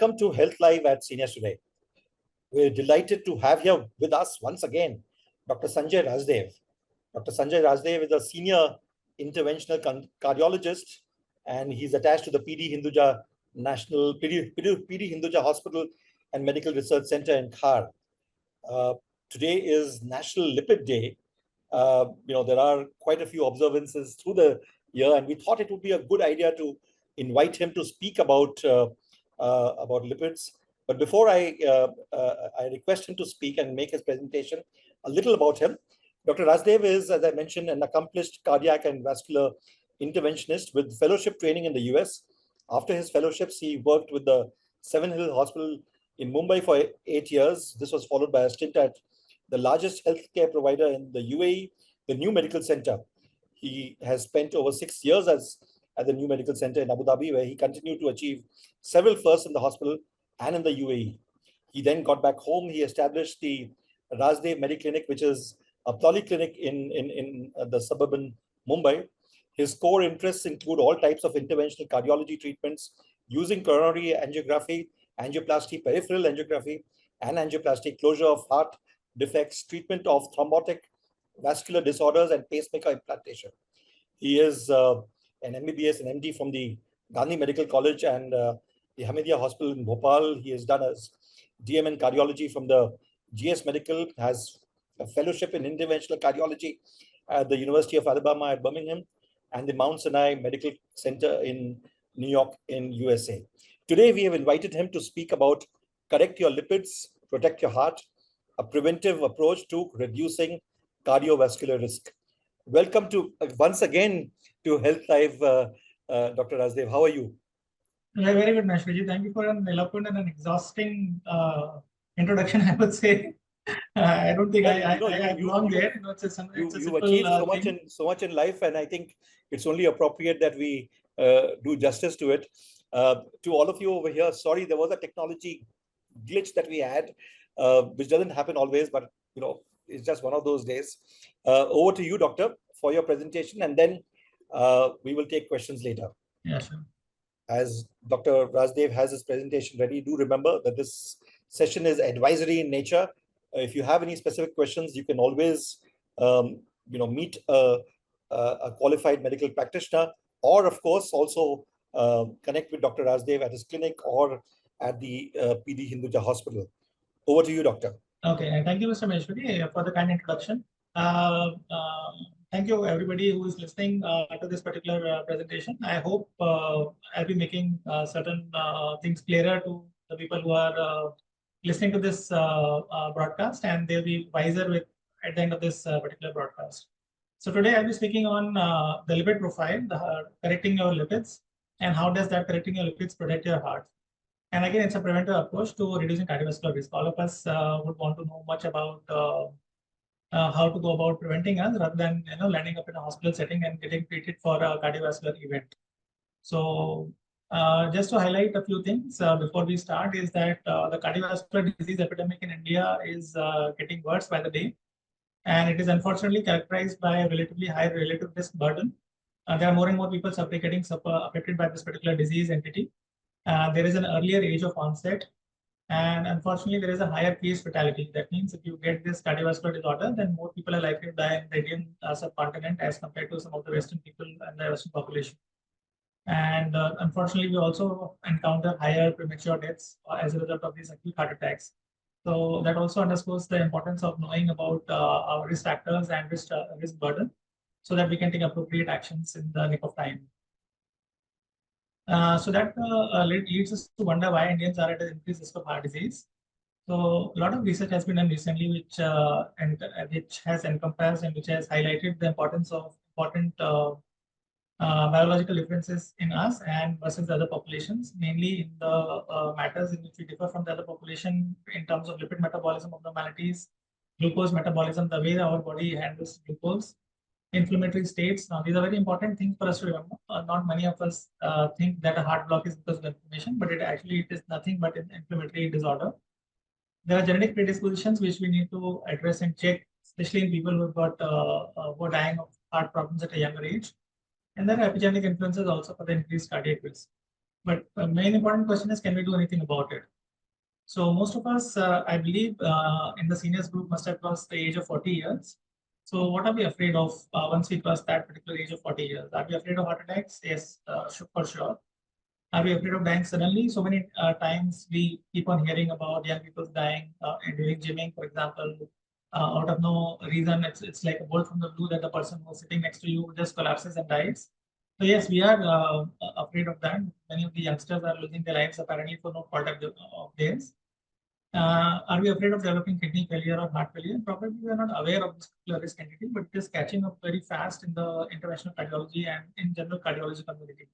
welcome to Health Live at Seniors Today. We're delighted to have here with us once again Dr. Sanjay Rajdev. Dr. Sanjay Rajdev is a senior interventional cardiologist, and he's attached to the National Hinduja Hospital and Medical Research Center in Khar. Today is National Lipid Day. There are quite a few observances through the year, and we thought it would be a good idea to invite him to speak about lipids. But before I request him to speak and make his presentation, a little about him. Dr. Rajdev is, as I mentioned, an accomplished cardiac and vascular interventionist with fellowship training in the US. After his fellowships, he worked with the Seven Hill Hospital in Mumbai for 8 years. This was followed by a stint at the largest healthcare provider in the UAE, the New Medical Center. He has spent over 6 years at the New Medical Center in Abu Dhabi, where he continued to achieve several firsts in the hospital and in the UAE. He then got back home. He established the Rajdev MediClinic, which is a polyclinic in the suburban Mumbai. His core interests include all types of interventional cardiology treatments using coronary angiography, angioplasty, peripheral angiography, and angioplasty, closure of heart defects, treatment of thrombotic vascular disorders, and pacemaker implantation. He is an MBBS and MD from the Gandhi Medical College and the Hamidia Hospital in Bhopal. He has done a DM in cardiology from the GS Medical, has a fellowship in interventional cardiology at the University of Alabama at Birmingham and the Mount Sinai Medical Center in New York in USA. Today, we have invited him to speak about correct your lipids, protect your heart, a preventive approach to reducing cardiovascular risk. Welcome to once again to Health Live, Dr. Rajdev. How are you? Very good, Nashviji. Thank you for an eloquent and an exhausting introduction, I would say. I don't think I belong there. You've achieved so much in life, and I think it's only appropriate that we do justice to it. To all of you over here, sorry, there was a technology glitch that we had, which doesn't happen always, but it's just one of those days. Over to you, Doctor, for your presentation, and then we will take questions later. Yeah, sure. As Dr. Rajdev has his presentation ready, do remember that this session is advisory in nature. If you have any specific questions, you can always meet a qualified medical practitioner, or of course also connect with Dr. Rajdev at his clinic or at the PD Hinduja Hospital. Over to you, Doctor. Okay, thank you, Mr. Maheshwari, for the kind introduction. Thank you, everybody who is listening to this particular presentation. I hope I'll be making certain things clearer to the people who are listening to this broadcast, and they'll be wiser at the end of this particular broadcast. So today I'll be speaking on the lipid profile, correcting your lipids, and how does that correcting your lipids protect your heart. And again, it's a preventive approach to reducing cardiovascular risk. All of us would want to know much about how to go about preventing us rather than landing up in a hospital setting and getting treated for a cardiovascular event. So just to highlight a few things before we start is that the cardiovascular disease epidemic in India is getting worse by the day. And it is unfortunately characterized by a relatively high relative risk burden. There are more and more people getting affected by this particular disease entity. There is an earlier age of onset, and unfortunately, there is a higher case fatality. That means if you get this cardiovascular disorder, then more people are likely to die in the Indian subcontinent as compared to some of the Western people and the Western population. And unfortunately, we also encounter higher premature deaths as a result of these acute heart attacks. So that also underscores the importance of knowing about our risk factors and risk burden, so that we can take appropriate actions in the nick of time. So that leads us to wonder why Indians are at an increased risk of heart disease. So a lot of research has been done recently, which has encompassed and which has highlighted the importance of important biological differences in us and versus the other populations, mainly in the matters in which we differ from the other population in terms of lipid metabolism abnormalities, glucose metabolism, the way our body handles glucose, inflammatory states. Now, these are very important things for us to remember. Not many of us think that a heart block is because of inflammation, but it is nothing but an inflammatory disorder. There are genetic predispositions which we need to address and check, especially in people who are dying of heart problems at a younger age. And there are epigenetic influences also for the increased cardiac risk. But the main important question is, can we do anything about it? So most of us, I believe, in the seniors group must have crossed the age of 40 years. So what are we afraid of once we cross that particular age of 40 years? Are we afraid of heart attacks? Yes, for sure. Are we afraid of dying suddenly? So many times we keep on hearing about young people dying during gymming, for example, out of no reason. It's like a bolt from the blue that the person who's sitting next to you just collapses and dies. So yes, we are afraid of that. Many of the youngsters are losing their lives apparently for no fault of theirs. Are we afraid of developing kidney failure or heart failure? Probably we are not aware of this particular risk entity, but it is catching up very fast in the interventional cardiology and in general cardiology community.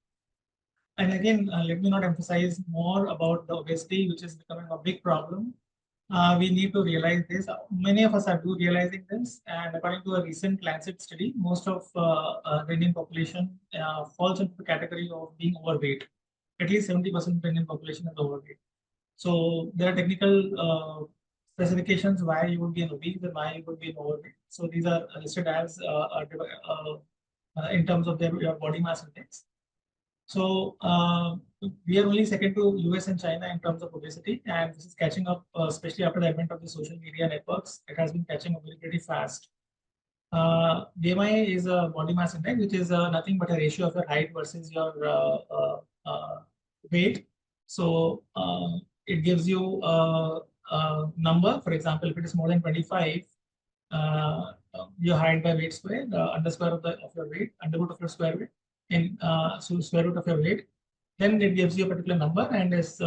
And again, let me not emphasize more about the obesity, which is becoming a big problem. We need to realize this. Many of us are realizing this. And according to a recent Lancet study, most of the Indian population falls into the category of being overweight. At least 70% of the Indian population is overweight. So there are technical specifications why you would be an obese and why you would be an overweight. So these are listed as in terms of your body mass index. So we are only second to US and China in terms of obesity, and this is catching up, especially after the advent of the social media networks. It has been catching up very fast. BMI is a body mass index, which is nothing but a ratio of your height versus your weight. So it gives you a number. For example, if it is more than 25, your height by weight square, under square of your weight, under root of your square weight, in so square root of your weight, then it gives you a particular number, and this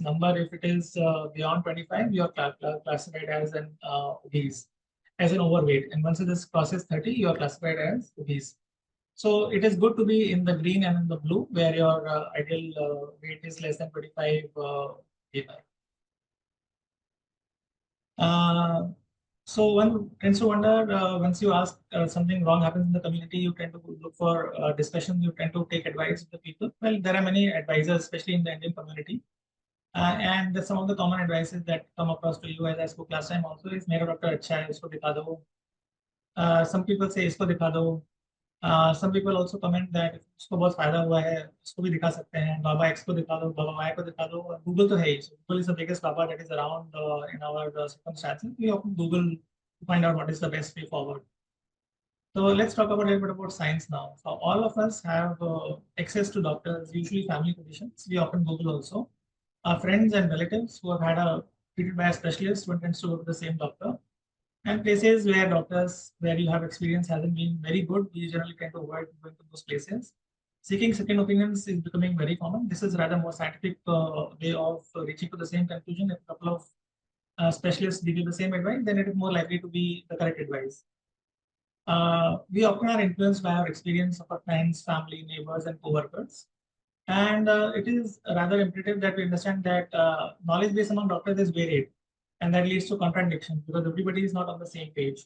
number, if it is beyond 25, you are classified as an obese, as an overweight, and once it is crosses 30, you are classified as obese. So it is good to be in the green and in the blue, where your ideal weight is less than 25 kg. So one tends to wonder, once you ask something wrong happens in the community, you tend to look for discussion, you tend to take advice of the people. Well, there are many advisors, especially in the Indian community. And some of the common advices that come across to you, as I spoke last time also, is मेरा doctor अच्छा है, इसको दिखा दो. Some people say इसको दिखा दो. Some people also comment that उसको बहुत फायदा हुआ है, इसको भी दिखा सकते हैं. बाबा X को दिखा दो, बाबा Y को दिखा दो. और Google तो है ही. Google is the biggest baba that is around in our circumstances. We often Google to find out what is the best way forward. So let's talk about a little bit about science now. So all of us have access to doctors, usually family physicians. We often Google also. Our friends and relatives who have had a treated by a specialist, one tends to go to the same doctor. And places where doctors, where you have experience hasn't been very good, we generally tend to avoid going to those places. Seeking second opinions is becoming very common. This is rather more scientific way of reaching to the same conclusion. If a couple of specialists give you the same advice, then it is more likely to be the correct advice. We often are influenced by our experience of our friends, family, neighbors, and co-workers. And it is rather imperative that we understand that knowledge base among doctors is varied, and that leads to contradiction because everybody is not on the same page.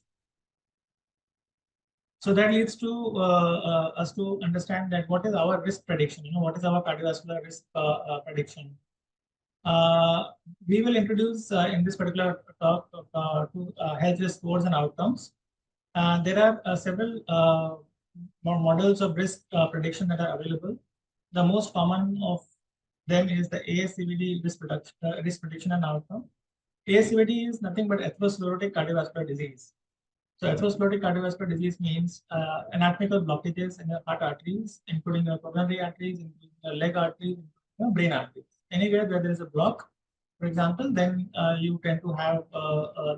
So that leads to us to understand that what is our risk prediction, what is our cardiovascular risk prediction. We will introduce in this particular talk to health risk scores and outcomes. There are several models of risk prediction that are available. The most common of them is the ASCVD risk prediction and outcome. ASCVD is nothing but atherosclerotic cardiovascular disease. So atherosclerotic cardiovascular disease means anatomical blockages in your heart arteries, including your coronary arteries, including your leg arteries, your brain arteries. Anywhere where there is a block, for example, then you tend to have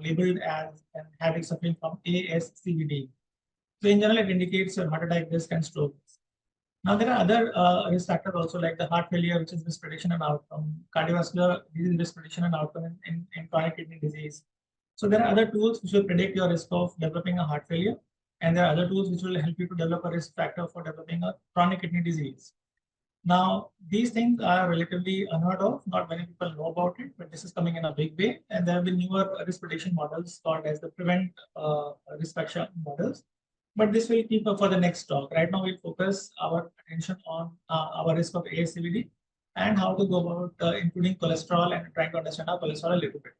labeled as and having suffering from ASCVD. So in general, it indicates your heart attack risk and stroke. Now there are other risk factors also, like the heart failure, which is risk prediction and outcome, cardiovascular disease risk prediction and outcome in chronic kidney disease. So there are other tools which will predict your risk of developing a heart failure, and there are other tools which will help you to develop a risk factor for developing a chronic kidney disease. Now, these things are relatively unheard of. Not many people know about it, but this is coming in a big way. And there have been newer risk prediction models called as the prevent risk factor models. But this will keep up for the next talk. Right now, we'll focus our attention on our risk of ASCVD and how to go about including cholesterol and trying to understand our cholesterol a little bit.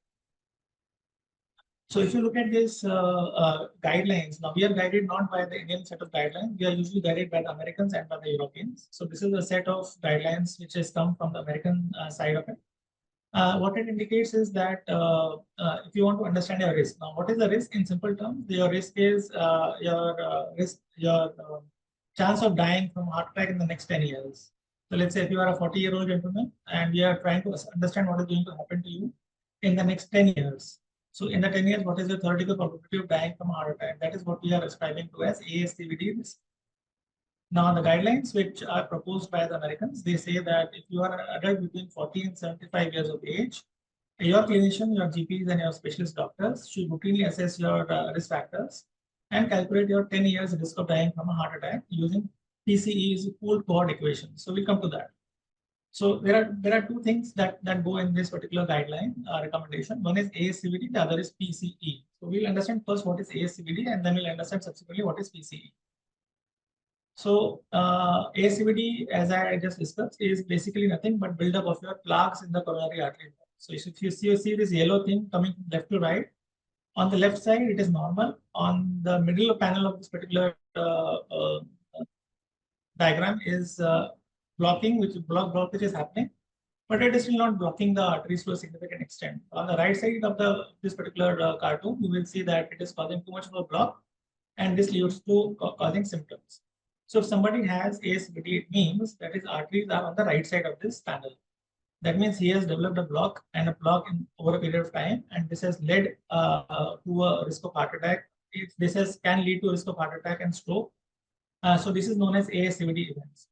So if you look at this guidelines, now we are guided not by the Indian set of guidelines, we are usually guided by the Americans and by the Europeans. So this is a set of guidelines which has come from the American side of it. What it indicates is that if you want to understand your risk, now what is the risk in simple terms? Your risk is your chance of dying from heart attack in the next 10 years. So let's say if you are a 40-year-old gentleman and we are trying to understand what is going to happen to you in the next 10 years. So in the 10 years, what is the theoretical probability of dying from a heart attack? That is what we are ascribing to as ASCVD risk. Now, the guidelines which are proposed by the Americans, they say that if you are an adult between 40 and 75 years of age, your clinician, your GPs and your specialist doctors should routinely assess your risk factors and calculate your 10 years risk of dying from a heart attack using PCE's pooled cohort equation. So we'll come to that. So there are two things that go in this particular guideline recommendation. One is ASCVD, the other is PCE. So we'll understand first what is ASCVD and then we'll understand subsequently what is PCE. So ASCVD, as I just discussed, is basically nothing but buildup of your plaques in the coronary artery. So if you see this yellow thing coming from left to right, on the left side it is normal. On the middle panel of this particular diagram is blocking, blockage is happening, but it is still not blocking the arteries to a significant extent. On the right side of this particular cartoon, you will see that it is causing too much of a block, and this leads to causing symptoms. So if somebody has ASCVD, it means that his arteries are on the right side of this panel. That means he has developed a block over a period of time, and this has led to a risk of heart attack. This can lead to risk of heart attack and stroke. So this is known as ASCVD events.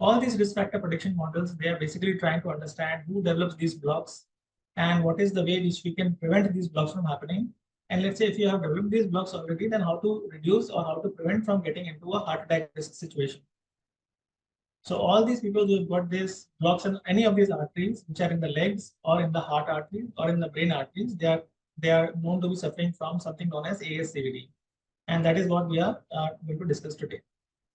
All these risk factor prediction models, they are basically trying to understand who develops these blocks and what is the way which we can prevent these blocks from happening. And let's say if you have developed these blocks already, then how to reduce or how to prevent from getting into a heart attack risk situation. So all these people who have got these blocks in any of these arteries, which are in the legs or in the heart arteries or in the brain arteries, they are known to be suffering from something known as ASCVD. And that is what we are going to discuss today.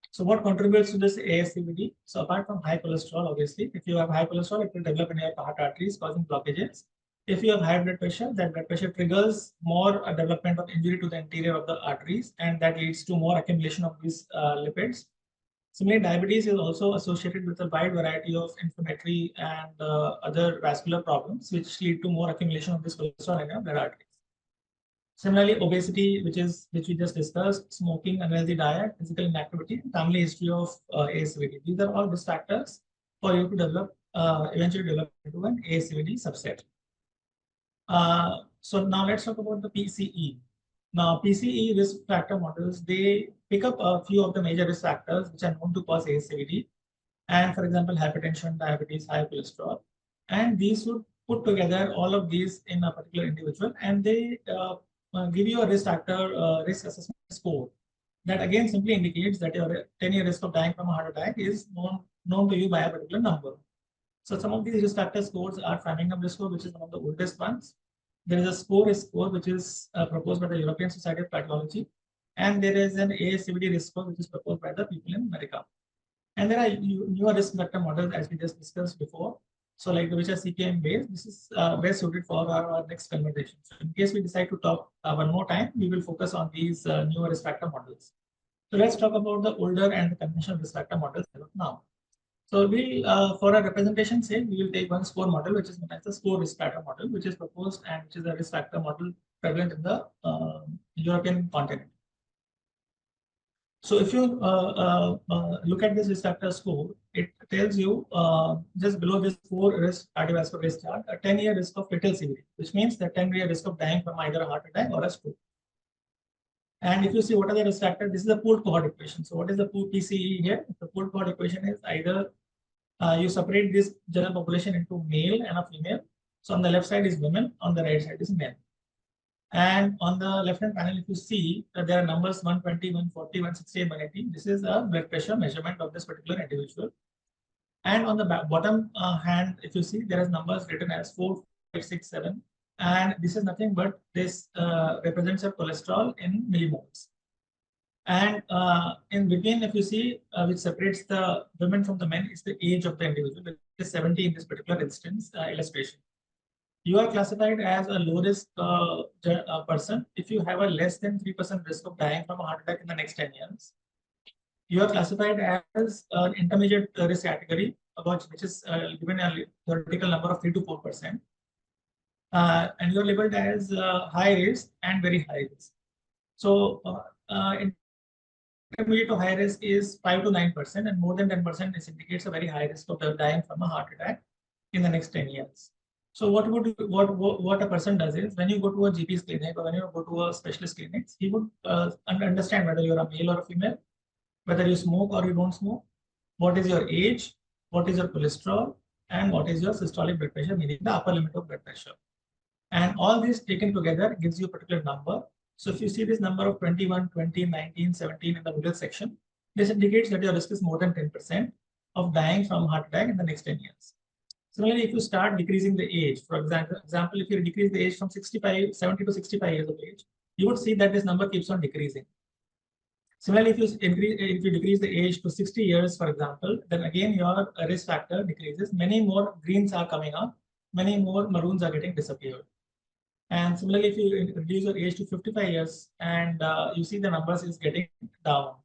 So what contributes to this ASCVD? So apart from high cholesterol, obviously, if you have high cholesterol, it will develop in your heart arteries, causing blockages. If you have high blood pressure, that blood pressure triggers more development of injury to the interior of the arteries, and that leads to more accumulation of these lipids. Similarly, diabetes is also associated with a wide variety of inflammatory and other vascular problems, which lead to more accumulation of this cholesterol in your blood arteries. Similarly, obesity, which we just discussed, smoking, unhealthy diet, physical inactivity, family history of ASCVD. These are all risk factors for you to develop, eventually develop into an ASCVD subset. So now let's talk about the PCE. Now, PCE risk factor models, they pick up a few of the major risk factors which are known to cause ASCVD. And for example, hypertension, diabetes, high cholesterol. And these would put together all of these in a particular individual, and they give you a risk factor risk assessment score that again simply indicates that your 10-year risk of dying from a heart attack is known to you by a particular number. So some of these risk factor scores are Framingham risk score, which is one of the oldest ones. There is a risk score, which is proposed by the European Society of Cardiology. And there is an ASCVD risk score, which is proposed by the people in America. And there are newer risk factor models, as we just discussed before. So like which are CPM based, this is best suited for our next conversation. So in case we decide to talk one more time, we will focus on these newer risk factor models. So let's talk about the older and the conventional risk factor models now. So we, for our representation sake, we will take one score model, which is known as the score risk factor model, which is proposed and which is a risk factor model prevalent in the European continent. So if you look at this risk factor score, it tells you just below this 4 risk cardiovascular risk chart, a 10-year risk of fatal severity, which means the 10-year risk of dying from either a heart attack or a stroke. And if you see what are the risk factors, this is a pooled cohort equation. So what is the pooled PCE here? The pooled cohort equation is either you separate this general population into male and a female. So on the left side is women, on the right side is men. And on the left-hand panel, if you see that there are numbers 120, 140, 160, 180, this is a blood pressure measurement of this particular individual. And on the bottom hand, if you see, there is numbers written as 4, 5, 6, 7. And this is nothing but this represents your cholesterol in millimoles. And in between, if you see, which separates the women from the men, is the age of the individual, which is 70 in this particular instance illustration. you are classified as a low risk person if you have a less than 3% risk of dying from a heart attack in the next 10 years. You are classified as an intermediate risk category, which is given a theoretical number of 3 to 4%. And you are labeled as high risk and very high risk. So intermediate to high risk is 5 to 9%, and more than 10% this indicates a very high risk of dying from a heart attack in the next 10 years. So what a person does is, when you go to a GP's clinic or when you go to a specialist clinic, he would understand whether you're a male or a female, whether you smoke or you don't smoke, what is your age, what is your cholesterol, and what is your systolic blood pressure, meaning the upper limit of blood pressure. And all this taken together gives you a particular number. So if you see this number of 21, 20, 19, 17 in the middle section, this indicates that your risk is more than 10% of dying from heart attack in the next 10 years. Similarly, if you start decreasing the age, for example, if you decrease the age from 70 to 65 years of age, you would see that this number keeps on decreasing. Similarly, if you decrease the age to 60 years, for example, then again your risk factor decreases. Many more greens are coming up, many more maroons are getting disappeared. And similarly, if you reduce your age to 55 years and you see the numbers is getting down.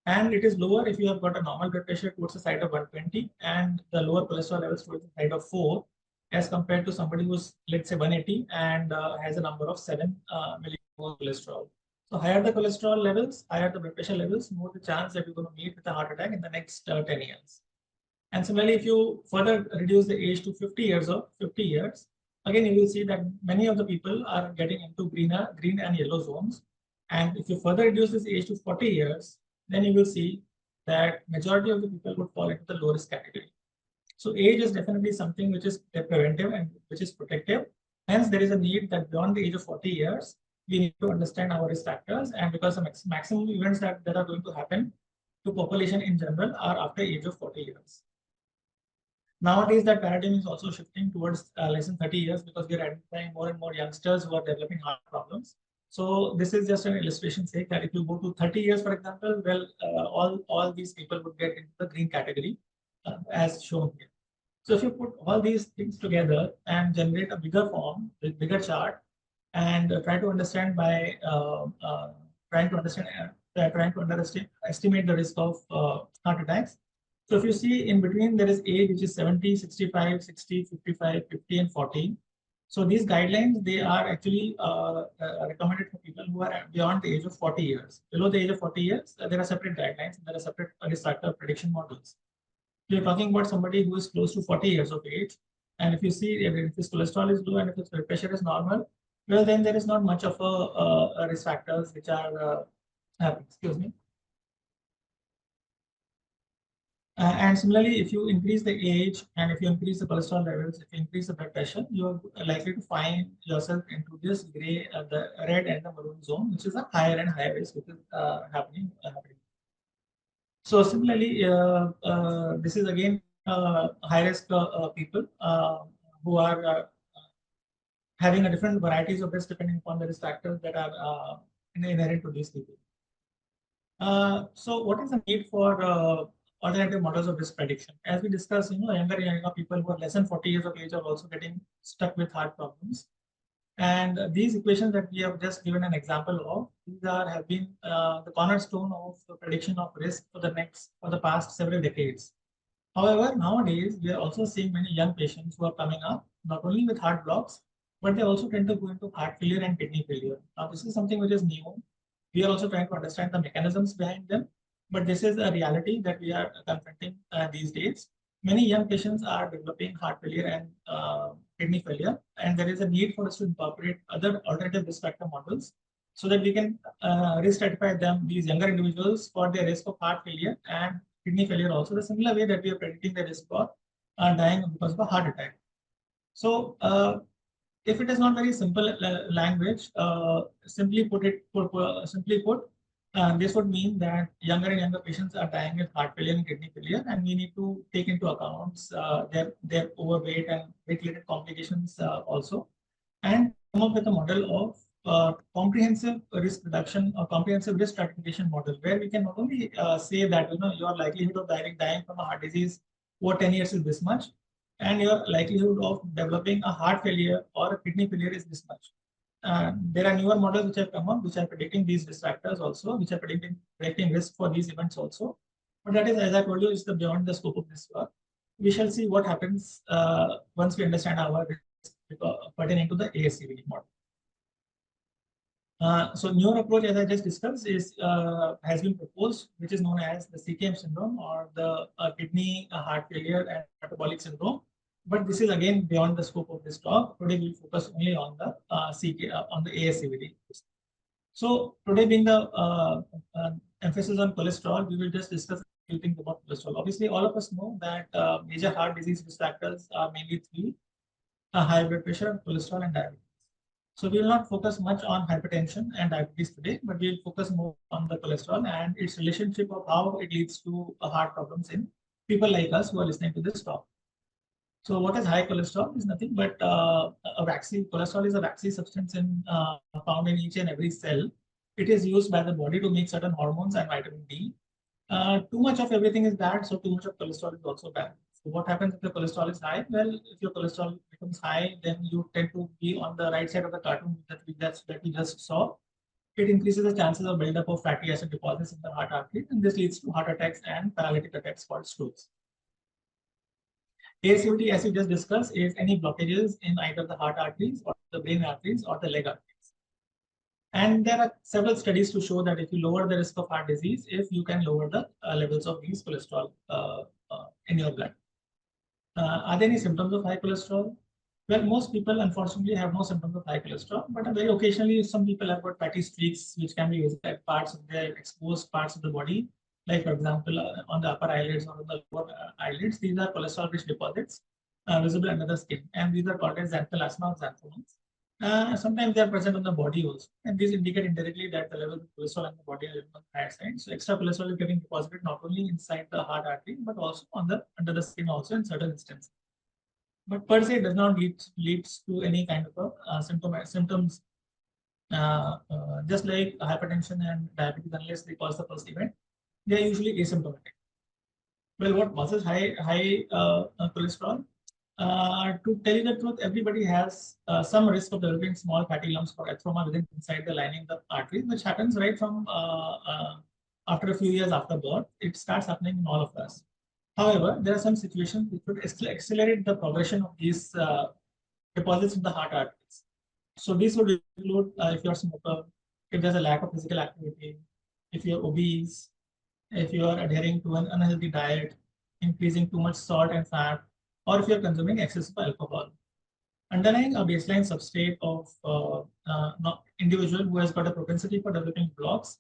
And it is lower if you have got a normal blood pressure towards the side of 120 and the lower cholesterol levels towards the side of 4, as compared to somebody who's, let's say, 180 and has a number of 7 millimole cholesterol. So higher the cholesterol levels, higher the blood pressure levels, more the chance that you're going to meet with a heart attack in the next 10 years. And similarly, if you further reduce the age to 50 years, again, you will see that many of the people are getting into green and yellow zones. And if you further reduce this age to 40 years, then you will see that majority of the people would fall into the low risk category. So age is definitely something which is preventive and which is protective. Hence, there is a need that beyond the age of 40 years, we need to understand our risk factors, and because the maximum events that are going to happen to population in general are after age of 40 years. Nowadays, that paradigm is also shifting towards less than 30 years because we are identifying more and more youngsters who are developing heart problems. So this is just an illustration sake that if you go to 30 years, for example, well, all these people would get into the green category as shown here. So if you put all these things together and generate a bigger form, a bigger chart, and try to understand by estimate the risk of heart attacks. So if you see in between, there is age, which is 70, 65, 60, 55, 50, and 40. So these guidelines, they are actually recommended for people who are beyond the age of 40 years. Below the age of 40 years, there are separate guidelines, and there are separate risk factor prediction models. We are talking about somebody who is close to 40 years of age. And if you see if his cholesterol is low and if his blood pressure is normal, well, then there is not much of a risk factors which are happening. Excuse me. And similarly, if you increase the age and if you increase the cholesterol levels, if you increase the blood pressure, you are likely to find yourself into this gray, the red and the maroon zone, which is a higher and higher risk, which is happening. So similarly, this is again high risk people who are having a different varieties of risk depending upon the risk factors that are inherent to these people. So what is the need for alternative models of risk prediction? As we discussed, younger people who are less than 40 years of age are also getting stuck with heart problems. And these equations that we have just given an example of, these have been the cornerstone of the prediction of risk for the past several decades. However, nowadays we are also seeing many young patients who are coming up not only with heart blocks, but they also tend to go into heart failure and kidney failure. Now, this is something which is new. We are also trying to understand the mechanisms behind them, but this is a reality that we are confronting these days. Many young patients are developing heart failure and kidney failure, and there is a need for us to incorporate other alternative risk factor models so that we can risk stratify these younger individuals for their risk of heart failure and kidney failure also, the similar way that we are predicting the risk for dying because of a heart attack. So if it is not very simple language, simply put, this would mean that younger and younger patients are dying with heart failure and kidney failure, and we need to take into account their overweight and weight-related complications also, and come up with a model of comprehensive risk reduction or comprehensive risk stratification model, where we can not only say that your likelihood of dying from a heart disease over 10 years is this much, and your likelihood of developing a heart failure or a kidney failure is this much. There are newer models which have come up, which are predicting these risk factors also, which are predicting risk for these events also. But that is, as I told you, is beyond the scope of this work. We shall see what happens once we understand our risk pertaining to the ASCVD model. So newer approach, as I just discussed, is has been proposed, which is known as the CKM syndrome or the kidney heart failure and metabolic syndrome. But this is again beyond the scope of this talk. Today we'll focus only on the on the ASCVD. So today, being the emphasis on cholesterol, we will just discuss a few things about cholesterol. Obviously, all of us know that major heart disease risk factors are mainly three: high blood pressure, cholesterol, and diabetes. So we will not focus much on hypertension and diabetes today, but we will focus more on the cholesterol and its relationship of how it leads to heart problems in people like us who are listening to this talk. So what is high cholesterol? Is nothing but a waxy. Cholesterol is a waxy substance found in each and every cell. It is used by the body to make certain hormones and vitamin D. Too much of everything is bad, so too much of cholesterol is also bad. So what happens if the cholesterol is high? Well, if your cholesterol becomes high, then you tend to be on the right side of the cartoon that we just saw. It increases the chances of buildup of fatty acid deposits in the heart artery, and this leads to heart attacks and paralytic attacks called strokes. ASCVD, as we just discussed, is any blockages in either the heart arteries or the brain arteries or the leg arteries. And there are several studies to show that if you lower the risk of heart disease, if you can lower the levels of these cholesterol in your blood. Are there any symptoms of high cholesterol? Well, most people unfortunately have no symptoms of high cholesterol, but very occasionally some people have got fatty streaks which can be visible at parts of their exposed parts of the body, like for example on the upper eyelids or on the lower eyelids. These are cholesterol-rich deposits visible under the skin, and these are called as xanthelasma or xanthomas. Sometimes they are present on the body also, and these indicate indirectly that the levels of cholesterol in the body are on the higher side. So extra cholesterol is getting deposited not only inside the heart artery, but also on the under the skin also in certain instances. But per se does not leads to any kind of a symptoms. Just like hypertension and diabetes, unless they cause the first event, they are usually asymptomatic. Well, what causes high cholesterol? To tell you the truth, everybody has some risk of developing small fatty lumps or atheroma within inside the lining of the artery, which happens right from after a few years after birth. It starts happening in all of us. However, there are some situations which would accelerate the progression of these deposits in the heart arteries. So these would include if you're a smoker, if there's a lack of physical activity, if you're obese, if you are adhering to an unhealthy diet, increasing too much salt and fat, or if you're consuming excessive alcohol. Underlying a baseline substrate of individual who has got a propensity for developing blocks,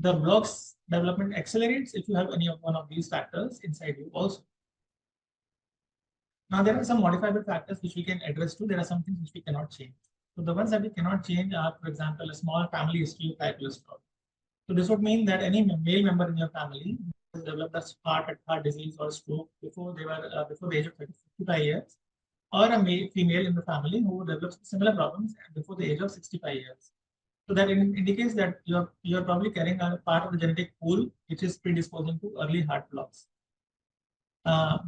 the blocks development accelerates if you have any of one of these factors inside you also. Now, there are some modifiable factors which we can address to. There are some things which we cannot change. So the ones that we cannot change are, for example, a small family history of high cholesterol. So this would mean that any male member in your family who has developed a heart disease or stroke before they were before the age of 55 years, or a female in the family who develops similar problems before the age of 65 years. So that indicates that you're probably carrying a part of the genetic pool which is predisposing to early heart blocks.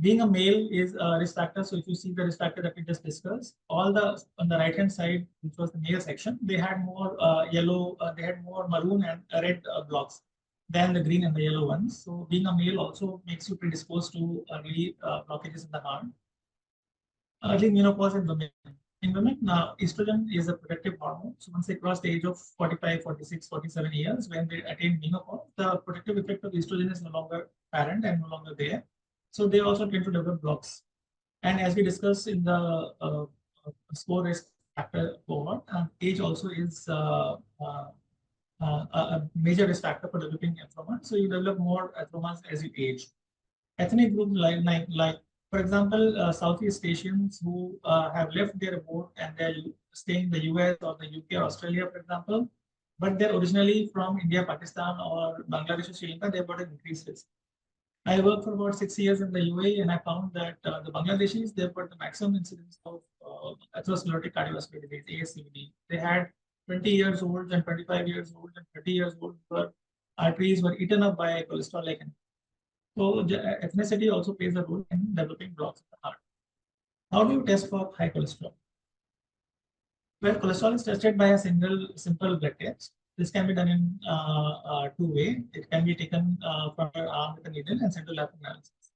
Being a male is a risk factor. So if you see the risk factor that we just discussed, all the on the right hand side, which was the male section, they had more yellow, they had more maroon and red blocks than the green and the yellow ones. So being a male also makes you predisposed to early blockages in the heart. Early menopause in women. In women, now estrogen is a protective hormone. So once they cross the age of 45, 46, 47 years, when they attain menopause, the protective effect of estrogen is no longer apparent and no longer there. So they also tend to develop blocks. And as we discussed in the score risk factor cohort, age also is a major risk factor for developing atheroma. So you develop more atheromas as you age. Ethnic groups like for example, Southeast Asians who have left their abode and they're staying in the US or the UK or Australia, for example, but they're originally from India, Pakistan, or Bangladesh or Sri Lanka, they've got an increased risk. I worked for about 6 years in the UAE, and I found that the Bangladeshis, they've got the maximum incidence of atherosclerotic cardiovascular disease, ASCVD. They had 20 years old and 25 years old and 30 years old where arteries were eaten up by cholesterol like. So ethnicity also plays a role in developing blocks in the heart. How do you test for high cholesterol? Well, cholesterol is tested by a simple blood test. This can be done in two ways. It can be taken from your arm with a needle and sent to lab analysis.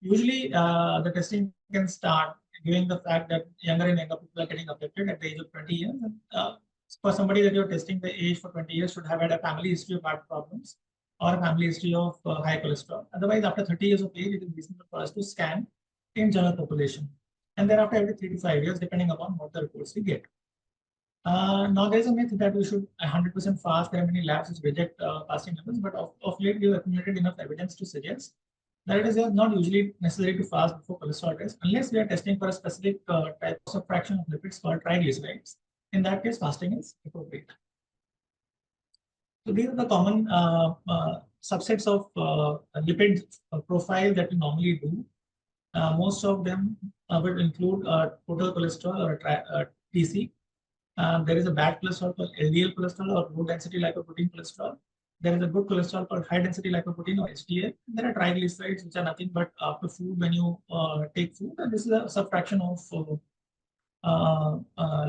Usually, the testing can start given the fact that younger and younger people are getting affected at the age of 20 years. And, for somebody that you're testing, the age for 20 years should have had a family history of heart problems or a family history of high cholesterol. Otherwise, after 30 years of age, it is reasonable for us to scan in general population. And thereafter, every 3 to 5 years, depending upon what the reports we get. Now, there is a myth that we should 100% fast. There are many labs which reject fasting levels, but of late, we have accumulated enough evidence to suggest that it is not usually necessary to fast before cholesterol test unless we are testing for a specific type of subtraction of lipids called triglycerides. In that case, fasting is appropriate. So these are the common subsets of lipid profile that we normally do. Most of them will include total cholesterol or TC. There is a bad cholesterol called LDL cholesterol or low density lipoprotein cholesterol. There is a good cholesterol called high density lipoprotein or HDL. There are triglycerides, which are nothing but after food when you take food. And this is a subtraction of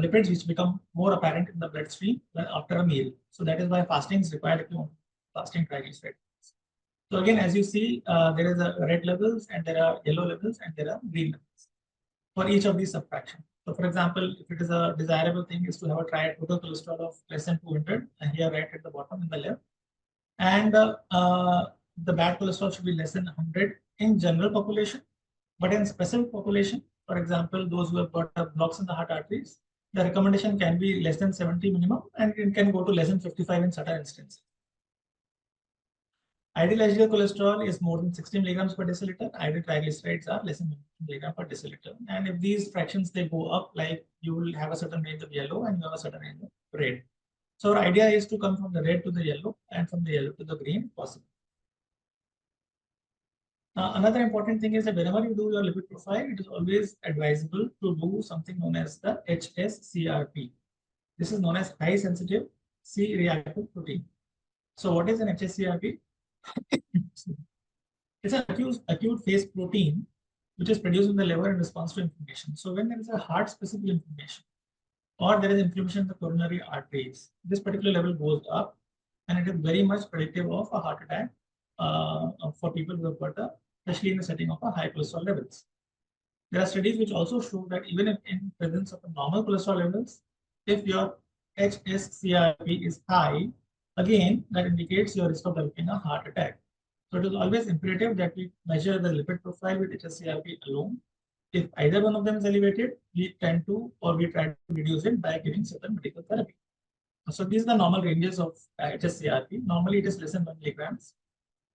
lipids which become more apparent in the bloodstream after a meal. So that is why fasting is required if you want fasting triglycerides. So again, as you see, there is a red levels and there are yellow levels and there are green levels for each of these subtractions. So for example, if it is a desirable thing is to have a total cholesterol of less than 200, and here right at the bottom in the left, and the bad cholesterol should be less than 100 in general population, but in specific population, for example, those who have got blocks in the heart arteries, the recommendation can be less than 70 minimum, and it can go to less than 55 in certain instances. Ideal HDL cholesterol is more than 60 milligrams per deciliter. Ideal triglycerides are less than 50 milligrams per deciliter. And if these fractions they go up, like you will have a certain range of yellow and you have a certain range of red. So our idea is to come from the red to the yellow and from the yellow to the green if possible. Another important thing is that whenever you do your lipid profile, it is always advisable to do something known as the HSCRP. This is known as high sensitive C-reactive protein. So what is an HSCRP? It's an acute phase protein which is produced in the liver in response to inflammation. So when there is a heart specific inflammation or there is inflammation in the coronary arteries, this particular level goes up, and it is very much predictive of a heart attack for people who have got especially in the setting of a high cholesterol levels. There are studies which also show that even if in presence of a normal cholesterol levels, if your HSCRP is high, again, that indicates your risk of developing a heart attack. So it is always imperative that we measure the lipid profile with HSCRP alone. If either one of them is elevated, we tend to or we try to reduce it by giving certain medical therapy. So these are the normal ranges of HSCRP. Normally it is less than 1 milligrams,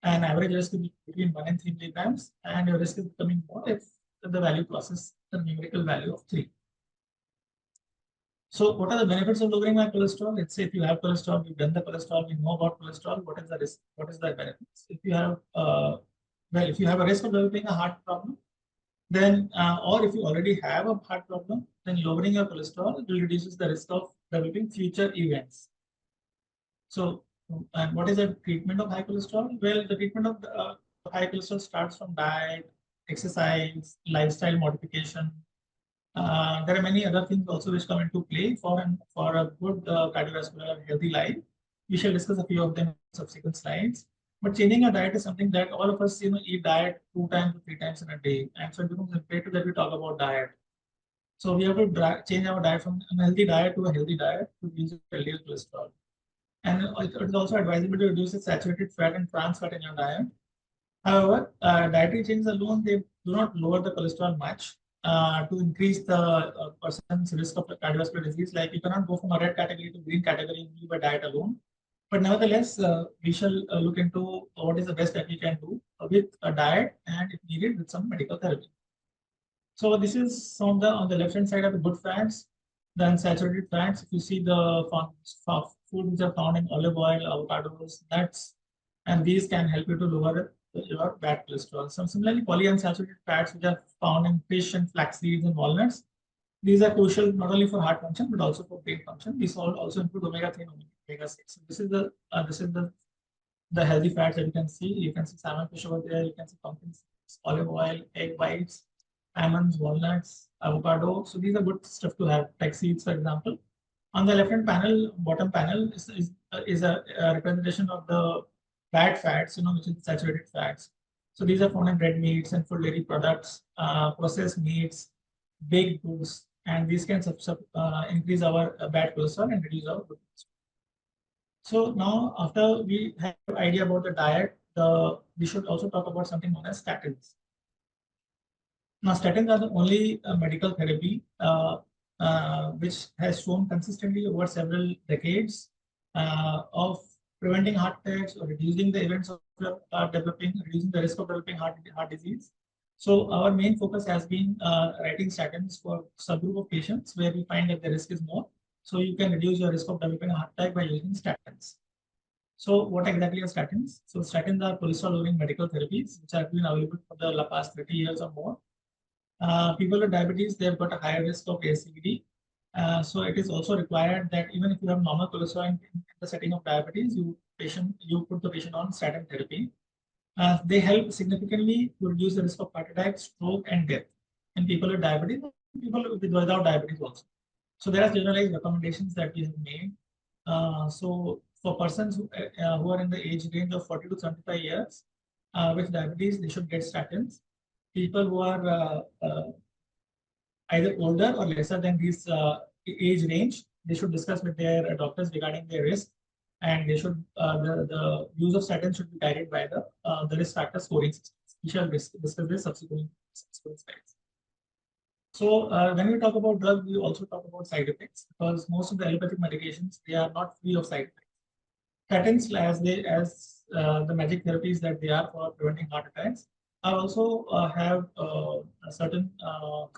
and average risk is between 1 and 3 milligrams, and your risk is becoming more if the value crosses the numerical value of 3. So what are the benefits of lowering my cholesterol? Let's say if you have cholesterol, we've done the cholesterol, we know about cholesterol, what is the risk? What is the benefits? If you have, if you have a risk of developing a heart problem, then, or if you already have a heart problem, then lowering your cholesterol will reduces the risk of developing future events. So, and what is the treatment of high cholesterol? Well, the treatment of the, high cholesterol starts from diet, exercise, lifestyle modification. There are many other things also which come into play for a good cardiovascular healthy life. We shall discuss a few of them in subsequent slides. But changing your diet is something that all of us, eat diet 2 times to 3 times in a day, and so it becomes imperative that we talk about diet. So we have to change our diet from an unhealthy diet to a healthy diet to reduce LDL cholesterol. And it is also advisable to reduce the saturated fat and trans fat in your diet. However, dietary changes alone, they do not lower the cholesterol much. To increase the person's risk of cardiovascular disease, like you cannot go from a red category to green category by diet alone. But nevertheless, we shall look into what is the best that we can do with a diet and if needed with some medical therapy. So this is on the left hand side of the good fats, the unsaturated fats. If you see the food which are found in olive oil, avocados, nuts, and these can help you to lower your bad cholesterol. So similarly, polyunsaturated fats which are found in fish and flax seeds and walnuts. These are crucial not only for heart function but also for brain function. These all also include omega-3 and omega-6. So this is the healthy fats that you can see. You can see salmon fish over there. You can see pumpkin seeds, olive oil, egg whites, almonds, walnuts, avocado. So these are good stuff to have, like seeds, for example. On the left-hand panel, bottom panel is a representation of the bad fats, which is saturated fats. So these are found in red meats and food dairy products, processed meats, baked goods, and these can increase our bad cholesterol and reduce our good cholesterol. So now, after we have an idea about the diet, we should also talk about something known as statins. Now, statins are the only medical therapy which has shown consistently over several decades of preventing heart attacks or reducing the events of reducing the risk of developing heart disease. So our main focus has been writing statins for subgroup of patients where we find that the risk is more. So you can reduce your risk of developing a heart attack by using statins. So what exactly are statins? So statins are cholesterol-lowering medical therapies which have been available for the past 30 years or more. People with diabetes, they've got a higher risk of ASCVD. So it is also required that even if you have normal cholesterol in the setting of diabetes, you put the patient on statin therapy. They help significantly to reduce the risk of heart attack, stroke, and death in people with diabetes, people without diabetes also. So there are generalized recommendations that we have made. So for persons who are in the age range of 40 to 75 years with diabetes, they should get statins. People who are either older or lesser than this age range, they should discuss with their doctors regarding their risk, and they should the use of statins should be guided by the risk factor scoring system. We shall discuss this subsequent slides. So when we talk about drugs, we also talk about side effects because most of the allopathic medications, they are not free of side effects. Statins, as the magic therapies that they are for preventing heart attacks, are also have certain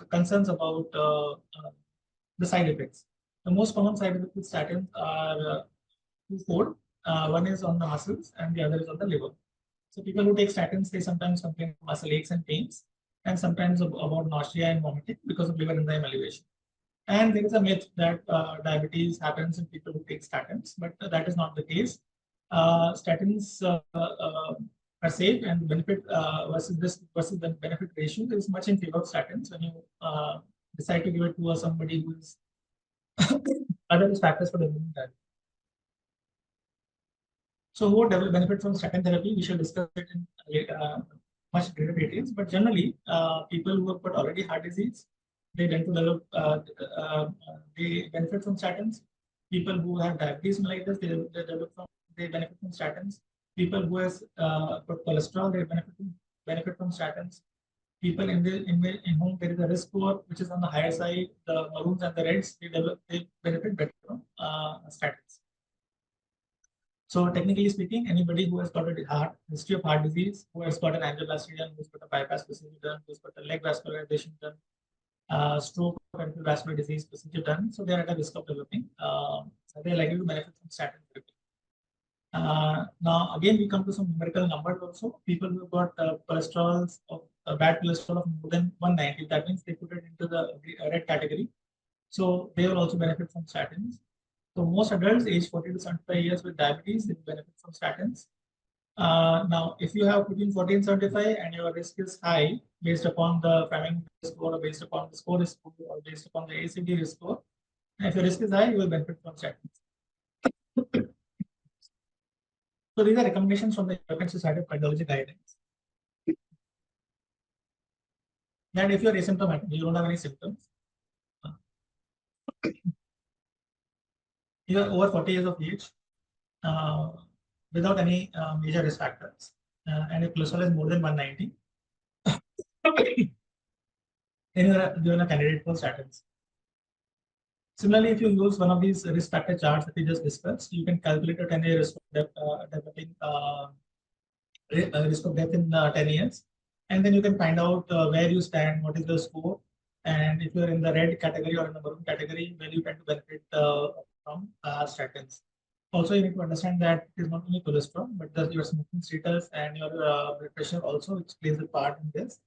concerns about the side effects. The most common side effects with statins are twofold. One is on the muscles and the other is on the liver. So people who take statins, they sometimes complain of muscle aches and pains, and sometimes about nausea and vomiting because of liver enzyme elevation. And there is a myth that diabetes happens in people who take statins, but that is not the case. Statins are safe, and benefit versus the benefit ratio is much in favor of statins when you decide to give it to somebody who is other factors for developing diabetes. So who would benefit from statin therapy? We shall discuss it in much greater details. But generally, people who have got already heart disease, they tend to develop. They benefit from statins. People who have diabetes mellitus, they benefit from statins. People who has got cholesterol, they benefit from statins. People in whom there is a risk score which is on the higher side, the maroons and the reds, they benefit better from statins. So technically speaking, anybody who has got a history of heart disease, who has got an angioplasty done, who's got a bypass procedure done, who's got a leg vascularization done, stroke or peripheral vascular disease procedure done, so they are at a risk of developing. They are likely to benefit from statin therapy. Now again, we come to some numerical numbers also. People who have got cholesterols of bad cholesterol of more than 190, that means they put it into the red category. So they will also benefit from statins. So most adults aged 40 to 75 years with diabetes, they benefit from statins. Now, if you have between 40 and 75 and your risk is high based upon the primary score or based upon the score risk score or based upon the ACD risk score, if your risk is high, you will benefit from statins. So these are recommendations from the European Society of Cardiology guidelines. That if you are asymptomatic, you don't have any symptoms, you are over 40 years of age, without any major risk factors, and if cholesterol is more than 190, then you are given a candidate for statins. Similarly, if you use one of these risk factor charts that we just discussed, you can calculate a 10-year risk of developing risk of death in 10 years, and then you can find out where you stand, what is the score, and if you are in the red category or in the maroon category, where you tend to benefit from statins. Also, you need to understand that it is not only cholesterol, but your smoking status and your blood pressure also, which plays a part in this.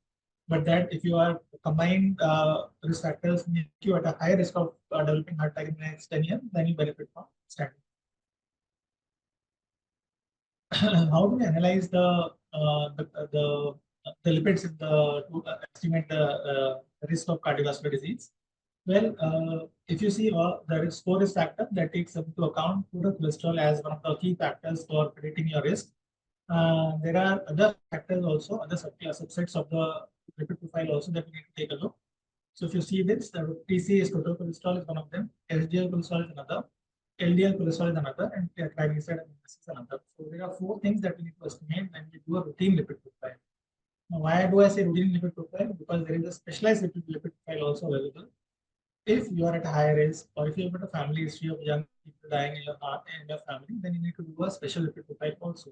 But that if you are combined risk factors make you at a higher risk of developing heart attack in the next 10 years, then you benefit from statin. How do we analyze the the lipids in the to estimate the risk of cardiovascular disease. Well, if you see there is 4 risk factor that takes into account total cholesterol as one of the key factors for predicting your risk. There are other factors also, other subsets of the lipid profile also that we need to take a look. So if you see this, the TC is total cholesterol is one of them, HDL cholesterol is another, LDL cholesterol is another, and triglyceride is another. So there are 4 things that we need to estimate when we do a routine lipid profile. Now, why do I say routine lipid profile? Because there is a specialized lipid profile also available. If you are at high risk, or if you have got a family history of young people dying in your family, then you need to do a special lipid profile also.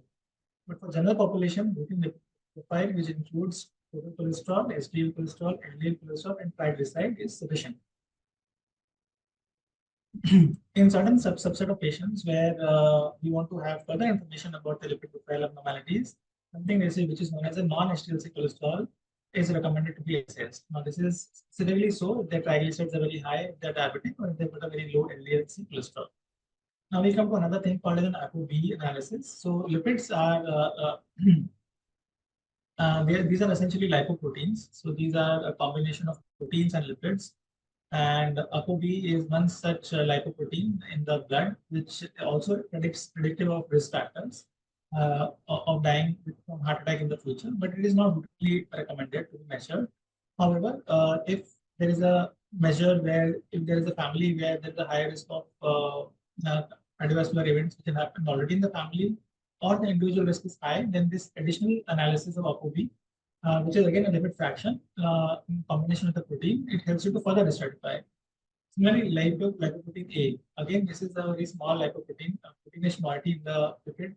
But for general population, routine lipid profile, which includes total cholesterol, HDL cholesterol, LDL cholesterol, and triglyceride, is sufficient. In certain subset of patients where we want to have further information about the lipid profile abnormalities, something which is known as a non-HDL cholesterol is recommended to be assessed. Now, this is specifically so if their triglycerides are very high, if they're diabetic, or if they've got a very low LDL-C cholesterol. Now, we come to another thing called as an ApoB analysis. So, lipids are these are essentially lipoproteins. So, these are a combination of proteins and lipids. And ApoB is one such lipoprotein in the blood, which also predictive of risk factors of dying from heart attack in the future, but it is not really recommended to be measured. However, if there is a measure where if there is a family where there is a high risk of cardiovascular events which have happened already in the family, or the individual risk is high, then this additional analysis of ApoB, which is again a lipid fraction in combination with the protein, it helps you to further stratify. Similarly, lipoprotein A, again, this is a very small lipoprotein, proteinish moiety in the lipid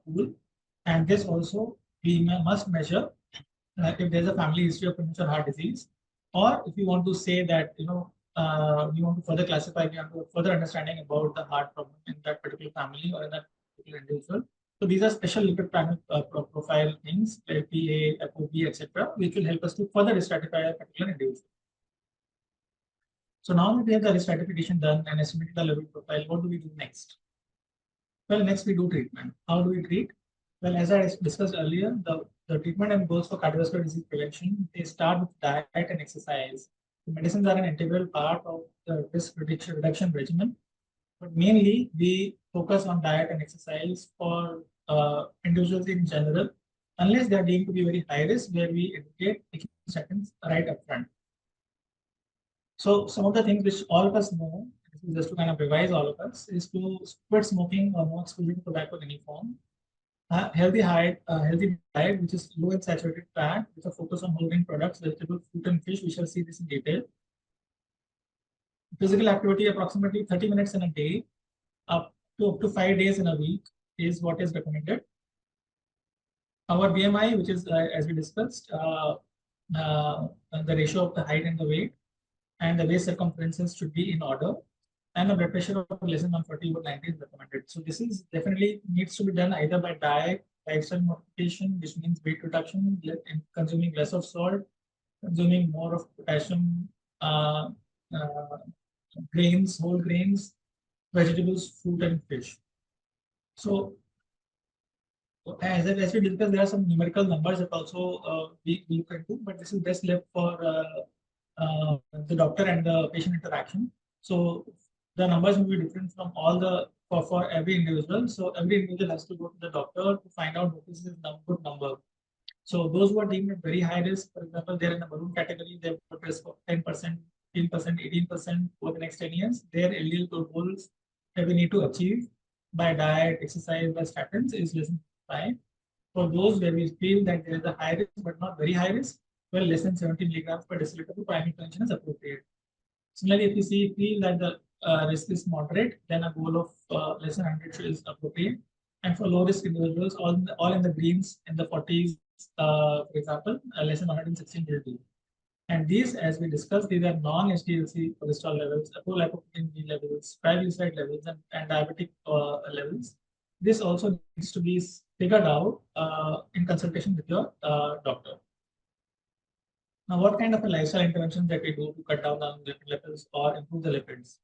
pool. And this also we must measure if there's a family history of premature heart disease, or if you want to say that, you want to further classify, we want to further understanding about the heart problem in that particular family or in that particular individual. So these are special lipid profile things, LPA, ApoB, etc., which will help us to further stratify a particular individual. So now that we have the stratification done and estimated the lipid profile, what do we do next? Well, next we do treatment. How do we treat? Well, as I discussed earlier, the treatment and goals for cardiovascular disease prevention, they start with diet and exercise. The medicines are an integral part of the risk reduction regimen, but mainly we focus on diet and exercise for individuals in general, unless they are deemed to be very high risk, where we educate taking statins right up front. So some of the things which all of us know, just to kind of revise all of us, is to quit smoking or no exposure to tobacco in any form. Healthy diet, which is low in saturated fat, with a focus on whole grain products, vegetables, fruit, and fish. We shall see this in detail. Physical activity, approximately 30 minutes in a day, up to 5 days in a week, is what is recommended. Our BMI, which is as we discussed, the ratio of the height and the weight, and the waist circumferences should be in order, and a blood pressure of less than 140/90 is recommended. So this is definitely needs to be done either by diet, lifestyle modification, which means weight reduction, consuming less of salt, consuming more of potassium, grains, whole grains, vegetables, fruit, and fish. So as we discussed, there are some numerical numbers that also we look into, but this is best left for the doctor and the patient interaction. So the numbers will be different from all the for every individual. So every individual has to go to the doctor to find out what is his good number. So those who are deemed at very high risk, for example, they're in the balloon category, they've got risk of 10%, 15%, 18% over the next 10 years. Their LDL goals that we need to achieve by diet, exercise, by statins is less than 5. For those where we feel that there is a high risk but not very high risk, well, less than 70 milligrams per deciliter for primary prevention is appropriate. Similarly, if you feel that the risk is moderate, then a goal of less than 100 is appropriate. And for low risk individuals, all in the greens in the 40s, for example, less than 116 will do. And these, as we discussed, these are non-HDL-C cholesterol levels, apolipoprotein B levels, triglyceride levels, and diabetic levels. This also needs to be figured out in consultation with your doctor. Now, what kind of a lifestyle intervention that we do to cut down on lipid levels or improve the lipids?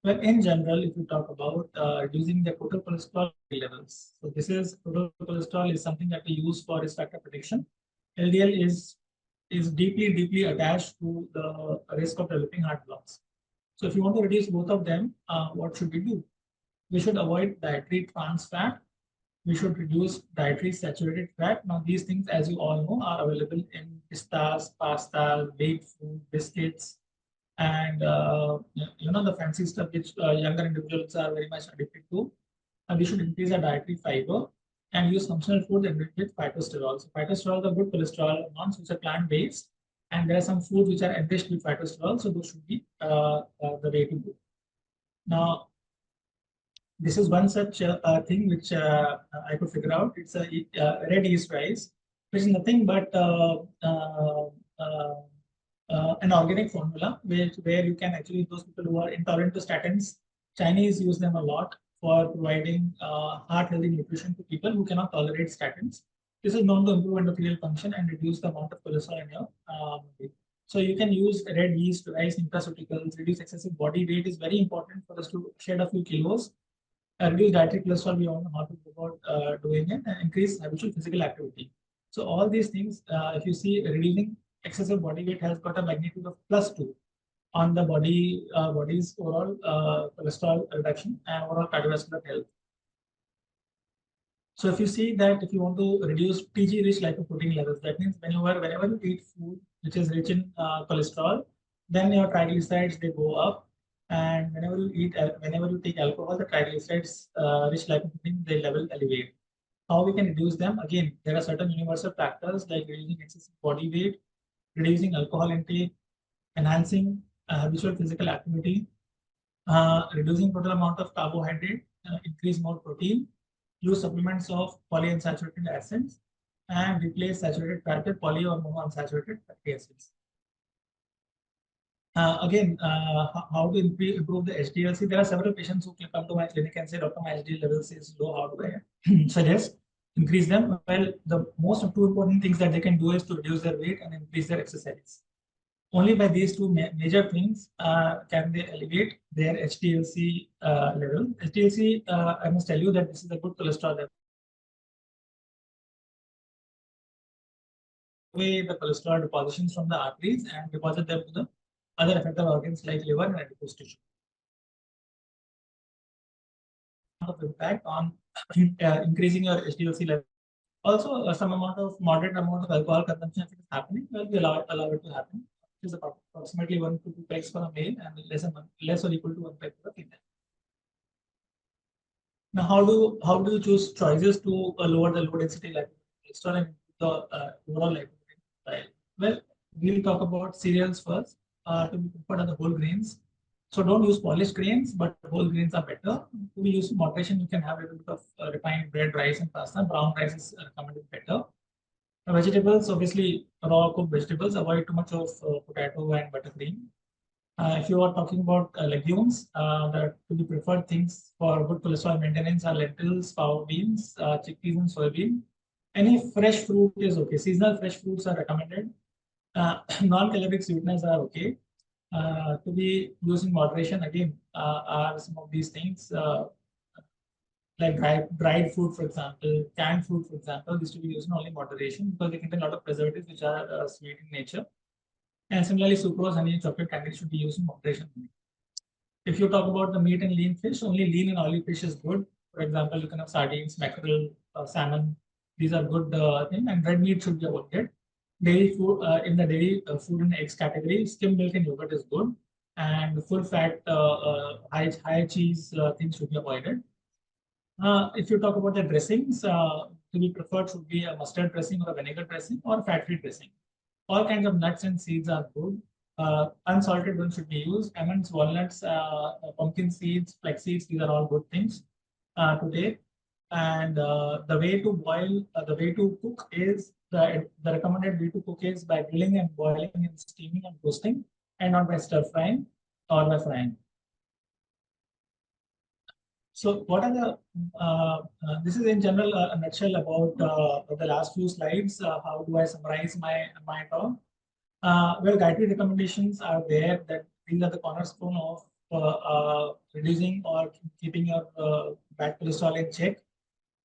Well, in general, if we talk about reducing the total cholesterol levels, so this is total cholesterol is something that we use for risk factor prediction. LDL is deeply attached to the risk of developing heart blocks. So if you want to reduce both of them, what should we do? We should avoid dietary trans fat. We should reduce dietary saturated fat. Now, these things, as you all know, are available in pistas, pastas, baked food, biscuits, and the fancy stuff which younger individuals are very much addicted to. And we should increase our dietary fiber and use functional food enriched with phytosterol. So phytosterol are good cholesterol amounts which are plant-based, and there are some foods which are enriched with phytosterol. So those should be the way to go. Now, this is one such thing which I could figure out. It's a red yeast rice, which is nothing but an organic formula where you can actually, those people who are intolerant to statins, Chinese use them a lot for providing heart healthy nutrition to people who cannot tolerate statins. This is known to improve endothelial function and reduce the amount of cholesterol in your body. So you can use red yeast rice, nutraceuticals, reduce excessive body weight is very important for us to shed a few kilos. Reduce dietary cholesterol, we all know how to go about doing it, and increase habitual physical activity. So all these things, if you see, reducing excessive body weight has got a magnitude of +2 on the body's overall cholesterol reduction and overall cardiovascular health. So if you see that if you want to reduce TG-rich lipoprotein levels, that means whenever you eat food which is rich in cholesterol, then your triglycerides they go up. And whenever you take alcohol, the triglycerides rich lipoprotein they level elevate. How we can reduce them? Again, there are certain universal factors like reducing excessive body weight, reducing alcohol intake, enhancing habitual physical activity, reducing total amount of carbohydrate, increase more protein, use supplements of polyunsaturated acids, and replace saturated fat with poly or monounsaturated fatty acids. Again, how to improve the HDL-C? There are several patients who can come to my clinic and say, Doctor, my HDL levels is low. How do I suggest increase them? Well, the most of two important things that they can do is to reduce their weight and increase their exercise. Only by these two major things can they elevate their HDL-C level. HDL-C, I must tell you that this is a good cholesterol level. Away the cholesterol depositions from the arteries and deposit them to the other affected organs like liver and adipose tissue. Of impact on increasing your HDL-C level. Also, some moderate amount of alcohol consumption if it is happening, well, we allow it to happen. It is approximately 1 to 2 pegs for a male and less or equal to 1 peg for a female. Now, how do you choose choices to lower the low density cholesterol and the overall lipoprotein? Well, we'll talk about cereals first. To be preferred are the whole grains. So don't use polished grains, but whole grains are better. To be used in moderation, you can have a little bit of refined bread, rice, and pasta. Brown rice is recommended better. Vegetables, obviously, raw cooked vegetables. Avoid too much of potato and buttercream. If you are talking about legumes, the to be preferred things for good cholesterol maintenance are lentils, fava beans, chickpeas, and soybean. Any fresh fruit is okay. Seasonal fresh fruits are recommended. Non-caloric sweeteners are okay. To be used in moderation, again, are some of these things like dried fruit, for example, canned fruit, for example, these to be used in only moderation because they contain a lot of preservatives which are sweet in nature. And similarly, sucrose, honey, and chocolate candies should be used in moderation. If you talk about the meat and lean fish, only lean and oily fish is good. For example, you can have sardines, mackerel, salmon. These are good things, and red meat should be avoided. Dairy food in the dairy food and eggs category, skim milk and yogurt is good, and full fat, high cheese things should be avoided. If you talk about the dressings, to be preferred should be a mustard dressing or a vinegar dressing or fat-free dressing. All kinds of nuts and seeds are good. Unsalted ones should be used. Almonds, walnuts, pumpkin seeds, flax seeds, these are all good things to take. And the way to cook is the recommended way to cook is by grilling and boiling and steaming and roasting, and not by stir frying or by frying. So what are the, this is in general a nutshell about the last few slides. How do I summarize my talk? Well, dietary recommendations are there that these are the cornerstone of reducing or keeping your bad cholesterol in check.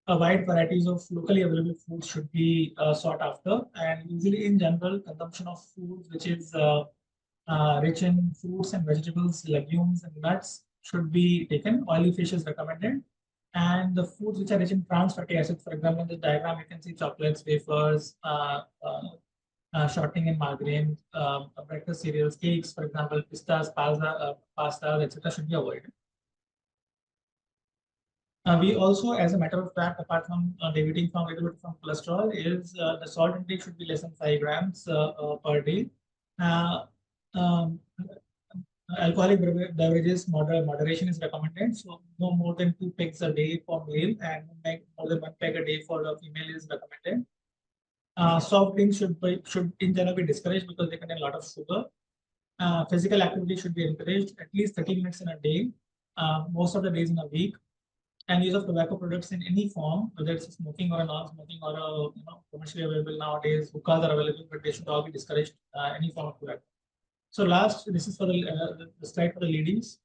a wide varieties of locally available foods should be sought after. And usually in general, consumption of foods which is rich in fruits and vegetables, legumes and nuts should be taken. Oily fish is recommended. And the foods which are rich in trans fatty acids, for example, in the diagram, you can see chocolates, wafers, shortening in margarine, breakfast cereals, cakes, for example, pistas, pastas, etc. should be avoided. We also, as a matter of fact, apart from deviating from a little bit from cholesterol, is the salt intake should be less than 5 grams per day. Um, Alcoholic beverages, moderation is recommended. So no more than 2 pegs a day for male and more than 1 peg a day for the female is recommended. Soft drinks should in general be discouraged because they contain a lot of sugar. Physical activity should be encouraged at least 30 minutes in a day, most of the days in a week. And use of tobacco products in any form, whether it's smoking or a non-smoking or a commercially available nowadays, hookahs are available, but they should all be discouraged, any form of tobacco. So last, this is for the slide for the ladies.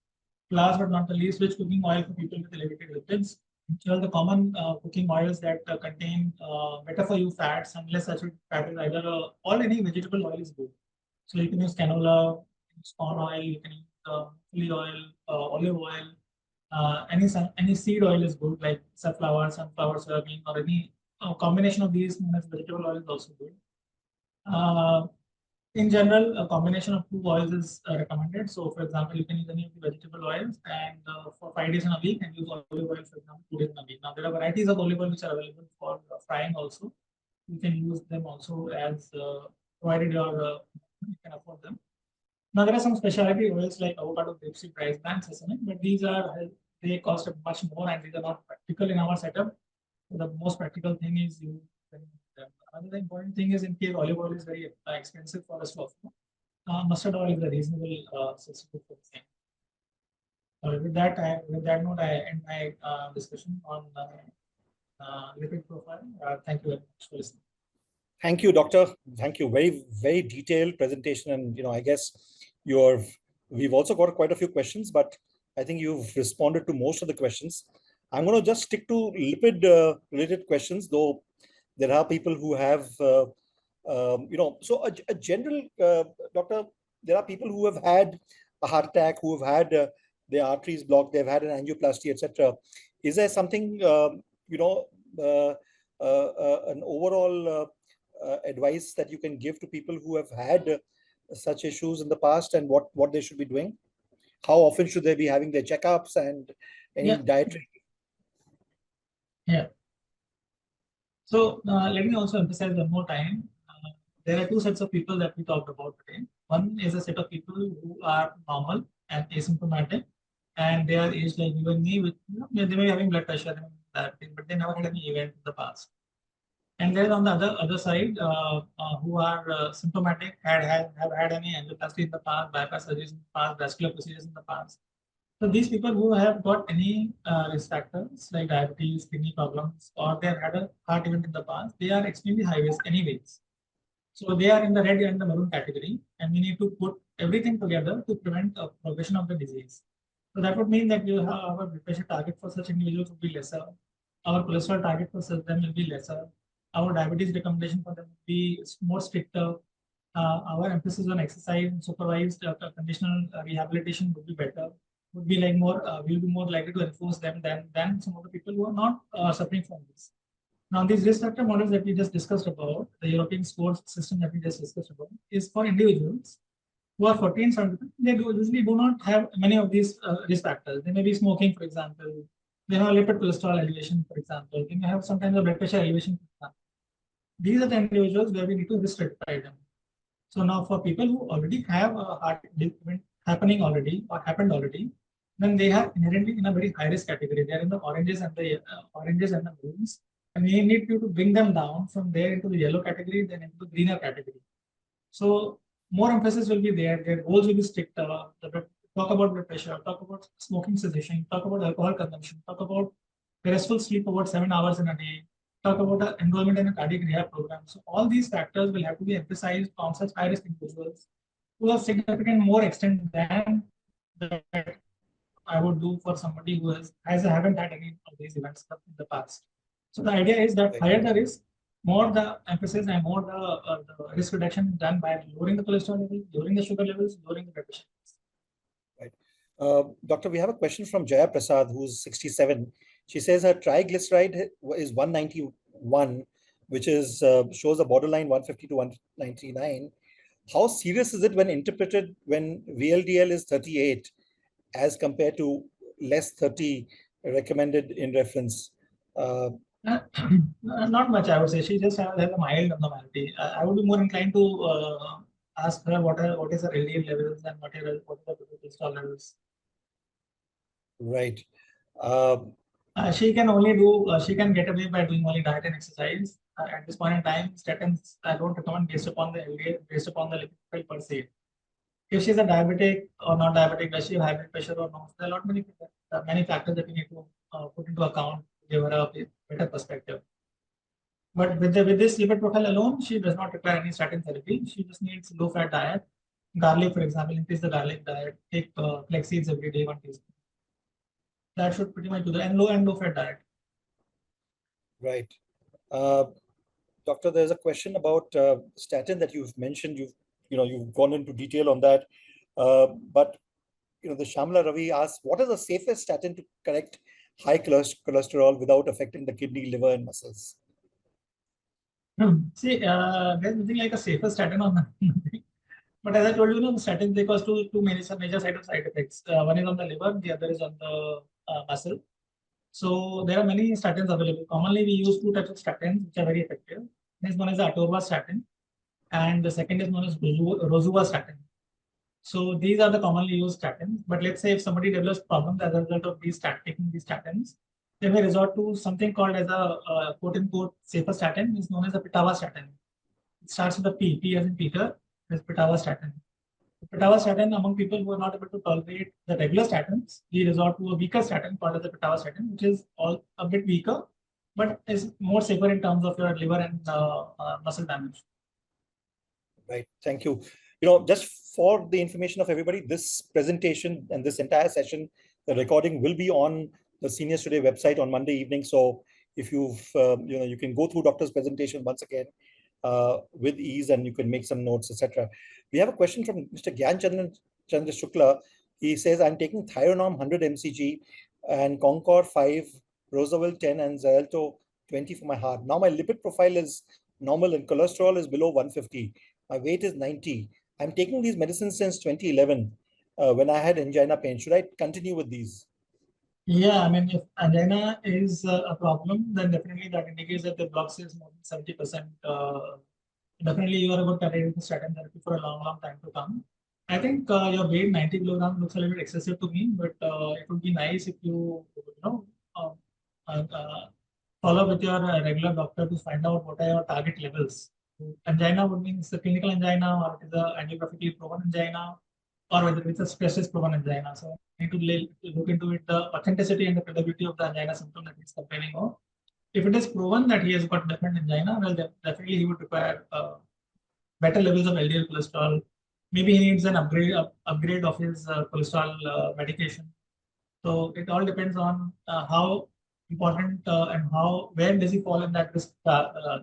Last but not the least, which cooking oil for people with elevated lipids. Well, the common cooking oils that contain better for you fats and less saturated fat is either or any vegetable oil is good. So you can use canola, corn oil, you can use chili oil, olive oil. Any seed oil is good, like sunflower, soybean, or any combination of these known as vegetable oil is also good. In general, a combination of 2 oils is recommended. So, for example, you can use any of the vegetable oils and for 5 days in a week and use olive oil, for example, 2 days in a week. Now, there are varieties of olive oil which are available for frying also. You can use them also as provided you can afford them. Now, there are some specialty oils like avocado, grapeseed, rice bran, sesame, but they cost much more and these are not practical in our setup. So the most practical thing is you. Another important thing is in case olive oil is very expensive for us to afford, mustard oil is a reasonable substitute for the same. With that note, I end my discussion on lipid profile. Thank you very much for listening. Thank you, Doctor. Thank you. Very, very detailed presentation. And, I guess we've also got quite a few questions, but I think you've responded to most of the questions. I'm going to just stick to lipid related questions, though there are people who have, so a general, doctor, there are people who have had a heart attack, who have had their arteries blocked, they've had an angioplasty, etc. Is there something, an overall advice that you can give to people who have had such issues in the past and what they should be doing? How often should they be having their checkups and any dietary? Yeah. So let me also emphasize one more time. There are 2 sets of people that we talked about today. One is a set of people who are normal and asymptomatic, and they are aged like you and me. With they may be having blood pressure and diabetes, but they never had any event in the past. And there is on the other side who are symptomatic, have had any angioplasty in the past, bypass surgeries in the past, vascular procedures in the past. So these people who have got any risk factors like diabetes, kidney problems, or they have had a heart event in the past, they are extremely high risk anyways. So they are in the red and the maroon category, and we need to put everything together to prevent a progression of the disease. So that would mean that our blood pressure target for such individuals would be lesser. Our cholesterol target for such them will be lesser. Our diabetes recommendation for them will be more stricter. Our emphasis on exercise and supervised conditional rehabilitation would be better. Would be like more, will be more likely to enforce them than some of the people who are not suffering from this. Now, these risk factor models that we just discussed about, the European score system that we just discussed about, is for individuals who are 40 and 70. They usually do not have many of these risk factors. They may be smoking, for example. They have lipid cholesterol elevation, for example. They may have some kind of blood pressure elevation, for example. These are the individuals where we need to risk stratify them. So now, for people who already have a heart event happening already or happened already, then they are inherently in a very high risk category. They are in the oranges and the maroons, and we need to bring them down from there into the yellow category, then into the greener category. So more emphasis will be there. Their goals will be stricter. Talk about blood pressure, talk about smoking cessation, talk about alcohol consumption, talk about restful sleep about 7 hours in a day, talk about enrollment in a cardiac rehab program. So all these factors will have to be emphasized on such high risk individuals to a significant more extent than that I would do for somebody who haven't had any of these events in the past. So the idea is that Right. higher the risk, more the emphasis and more the risk reduction done by lowering the cholesterol level, lowering the sugar levels, lowering the blood pressure. Right. Doctor, we have a question from Jaya Prasad, who's 67. She says her triglyceride is 191, which is shows a borderline 150 to 199. How serious is it when interpreted when VLDL is 38 as compared to less 30 recommended in reference? Not much, I would say. She just has a mild abnormality. I would be more inclined to ask her what is her LDL levels and what are the cholesterol levels. Right. She can only do, she can get away by doing only diet and exercise. At this point in time, statins I don't recommend based upon the LDL, based upon the lipid profile per se. If she's a diabetic or not diabetic, does she have high blood pressure or not? There are a lot many factors that we need to put into account to give her a better perspective. But with this lipid profile alone, she does not require any statin therapy. She just needs low-fat diet. Garlic, for example, increase the garlic diet. Take flax seeds every day, 1 teaspoon. That should pretty much do that. And low-fat diet. Right. Doctor, there's a question about statin that you've mentioned. You've gone into detail on that. But the Shamla Ravi asks, what is the safest statin to correct high cholesterol without affecting the kidney, liver, and muscles? See, there's nothing like a safer statin on nothing. But as I told you, the statins, they cause two major side effects. One is on the liver, the other is on the muscle. So there are many statins available. Commonly, we use 2 types of statins, which are very effective. This one is atorvastatin, and the second is known as rosuvastatin. So these are the commonly used statins. But let's say if somebody develops problems as a result of taking these statins, they may resort to something called as a quote-unquote safer statin, is known as a pitavastatin. It starts with a P, P as in Peter, is pitavastatin. Pitavastatin, among people who are not able to tolerate the regular statins, we resort to a weaker statin called as the pitavastatin, which is a bit weaker, but is more safer in terms of your liver and muscle damage. Right. Thank you. Just for the information of everybody, this presentation and this entire session, the recording will be on the Seniors Today website on Monday evening. So if you've, you can go through doctor's presentation once again with ease, and you can make some notes, etc. We have a question from Mr. Gyan Chandra Shukla. He says, I'm taking Thionorm 100 mcg and Concord 5, Roosevelt 10, and Xarelto 20 for my heart. Now my lipid profile is normal and cholesterol is below 150. My weight is 90. I'm taking these medicines since 2011 when I had angina pain. Should I continue with these? Yeah, I mean, if angina is a problem, then definitely that indicates that the block is more than 70%. Definitely, you are a good candidate for statin therapy for a long time to come. I think your weight 90 kilograms looks a little bit excessive to me, but it would be nice if you follow with your regular doctor to find out what are your target levels. Angina would mean it's a clinical angina, or it is a angiographically proven angina, or whether it's a specialist proven angina. So I need to look into it, the authenticity and the credibility of the angina symptom that he's complaining of. If it is proven that he has got different angina, well, definitely he would require better levels of LDL cholesterol. Maybe he needs an upgrade of his cholesterol medication. So it all depends on how important and where does he fall in that risk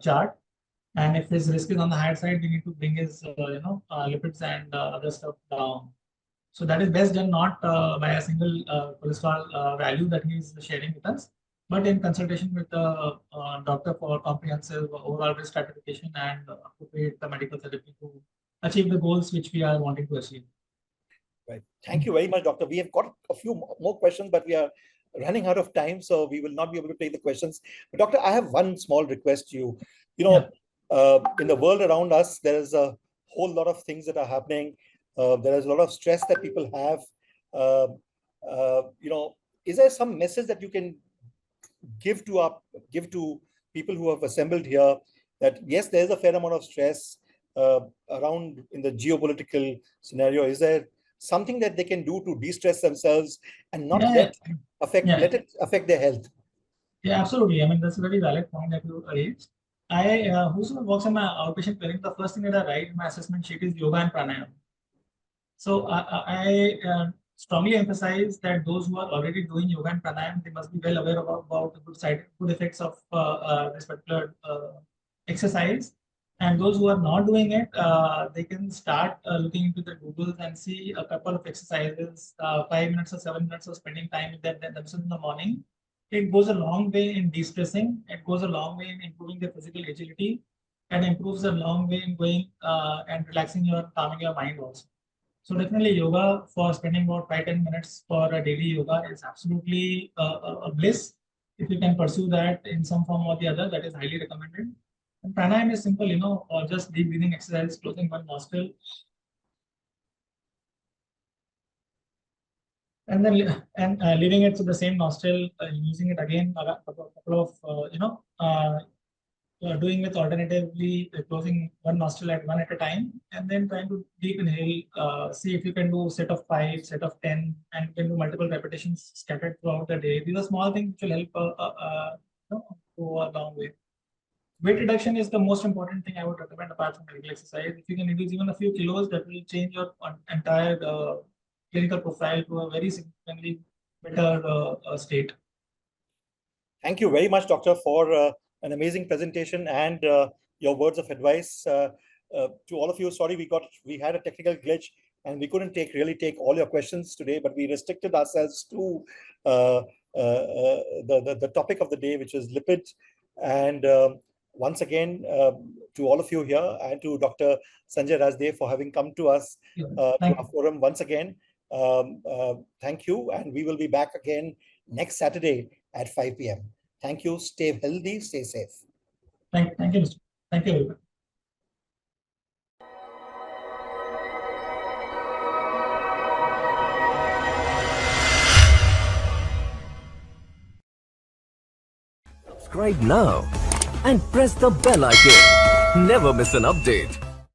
chart. And if his risk is on the higher side, we need to bring his lipids and other stuff down. So that is best done not by a single cholesterol value that he is sharing with us, but in consultation with the doctor for comprehensive overall risk stratification and appropriate medical therapy to achieve the goals which we are wanting to achieve. Right. Thank you very much, Doctor. We have got a few more questions, but we are running out of time, so we will not be able to take the questions. But Doctor, I have one small request to you. In the world around us, there is a whole lot of things that are happening. There is a lot of stress that people have. Is there some message that you can give to people who have assembled here that yes, there is a fair amount of stress around in the geopolitical scenario? Is there something that they can do to de-stress themselves and not let it affect their health? Yeah, absolutely. I mean, that's a very valid point that you raised. Whosoever works in my outpatient clinic, the first thing that I write in my assessment sheet is yoga and pranayama. So strongly emphasize that those who are already doing yoga and pranayama, they must be well aware about the good effects of this particular exercise. And those who are not doing it, they can start looking into the Googles and see a couple of exercises, 5 minutes or 7 minutes of spending time with themselves in the morning. It goes a long way in de-stressing. It goes a long way in improving their physical agility, and improves a long way in going and relaxing calming your mind also. So definitely yoga, for spending about 5-10 minutes for a daily yoga, is absolutely a bliss. If you can pursue that in some form or the other, that is highly recommended. And pranayama is simple, or just deep breathing exercise, closing one nostril. And then leaving it to the same nostril, using it again a couple of doing with alternatively closing one nostril at a time, and then trying to deep inhale. See if you can do set of 5, set of 10, and you can do multiple repetitions scattered throughout the day. These are small things which will help go a long way. Weight reduction is the most important thing I would recommend apart from regular exercise. If you can reduce even a few kilos, that will change your entire clinical profile to a very significantly better state. Thank you very much, Doctor, for an amazing presentation and your words of advice. To all of you, sorry, we had a technical glitch and we couldn't really take all your questions today, but we restricted ourselves to the topic of the day, which is lipids. And once again, to all of you here and to Dr. Sanjay Rajdev for having come to us to our forum once again. Thank you, and we will be back again next Saturday at 5 p.m. Thank you. Stay healthy, stay safe. Thank you, Mr. Thank you, everybody. Subscribe now and press the bell icon. Never miss an update.